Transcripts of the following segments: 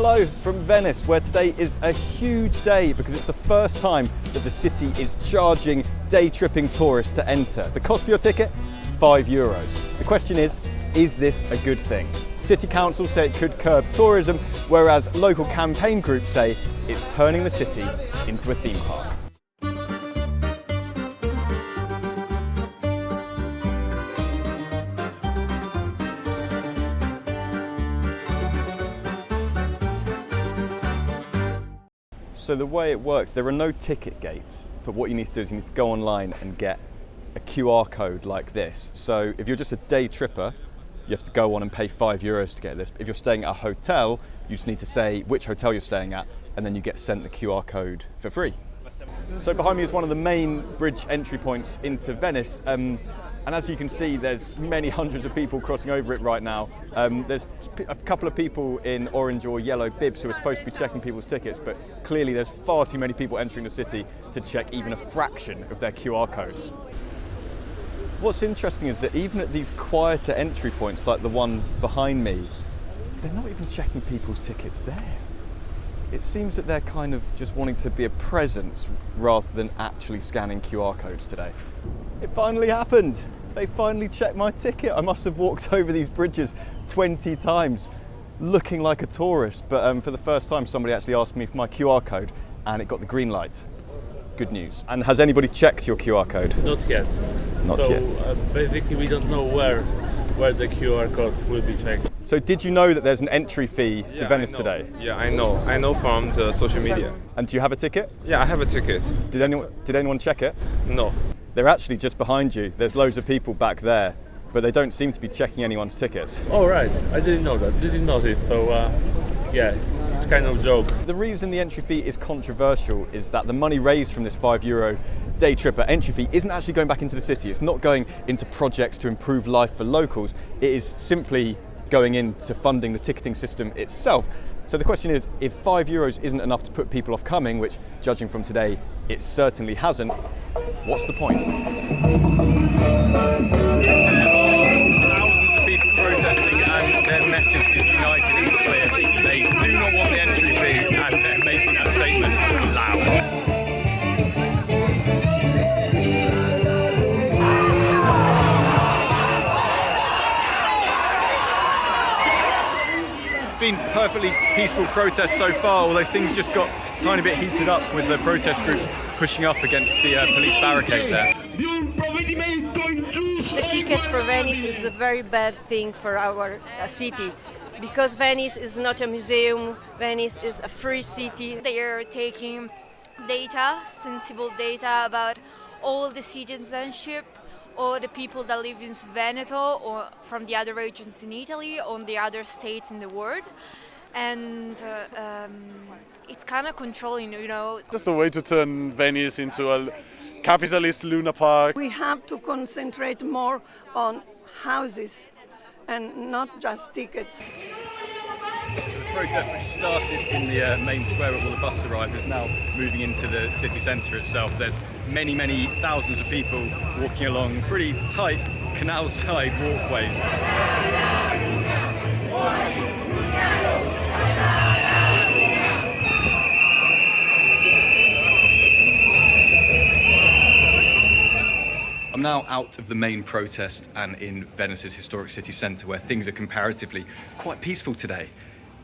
Hello from Venice, where today is a huge day because it's the first time that the city is charging day tripping tourists to enter. The cost for your ticket, €5. The question is this a good thing? City council say it could curb tourism, whereas local campaign groups say it's turning the city into a theme park. So the way it works, there are no ticket gates, but what you need to do is you need to go online and get a QR code like this. So if you're just a day tripper, you have to go on and pay €5 to get this. If you're staying at a hotel, you just need to say which hotel you're staying at, and then you get sent the QR code for free. So behind me is one of the main bridge entry points into Venice. And as you can see, there's many hundreds of people crossing over it right now. There's a couple of people in orange or yellow bibs who are supposed to be checking people's tickets, but clearly there's far too many people entering the city to check even a fraction of their QR codes. What's interesting is that even at these quieter entry points, like the one behind me, they're not even checking people's tickets there. It seems that they're kind of just wanting to be a presence rather than actually scanning QR codes today. It finally happened. They finally checked my ticket. I must have walked over these bridges 20 times looking like a tourist, but for the first time somebody actually asked me for my QR code and it got the green light. Good news. And has anybody checked your QR code? Not yet. Not yet. Basically we don't know where the QR code will be checked. So did you know that there's an entry fee to Venice today? Yeah, I know. I know from the social media. And do you have a ticket? Yeah, I have a ticket. Did anyone check it? No. They're actually just behind you. There's loads of people back there, but they don't seem to be checking anyone's tickets. Oh right, I didn't know that. Didn't notice. So yeah, it's kind of a joke. The reason the entry fee is controversial is that the money raised from this €5 day tripper entry fee isn't actually going back into the city. It's not going into projects to improve life for locals. It is simply going into funding the ticketing system itself. So the question is, if €5 isn't enough to put people off coming, which judging from today, it certainly hasn't, what's the point? Thousands of people protesting and their message is united and clear. They do not want the entry fee and they're making that statement loud. Been perfectly peaceful protests so far, although things just got a tiny bit heated up with the protest groups pushing up against the police barricade there. The ticket for Venice is a very bad thing for our city, because Venice is not a museum. Venice is a free city. They are taking data, sensible data about all the citizenship or the people that live in Veneto or from the other regions in Italy or the other states in the world. And it's kind of controlling, you know. Just a way to turn Venice into a capitalist Luna Park. We have to concentrate more on houses and not just tickets. The protest, which started in the main square where all the buses arrived, is now moving into the city centre itself. There's many thousands of people walking along pretty tight canal-side walkways. I'm now out of the main protest and in Venice's historic city centre, where things are comparatively quite peaceful today.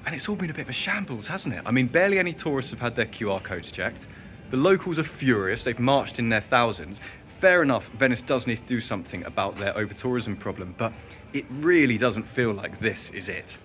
And it's all been a bit of a shambles, hasn't it? I mean, barely any tourists have had their QR codes checked. The locals are furious, they've marched in their thousands. Fair enough, Venice does need to do something about their over-tourism problem, but it really doesn't feel like this is it.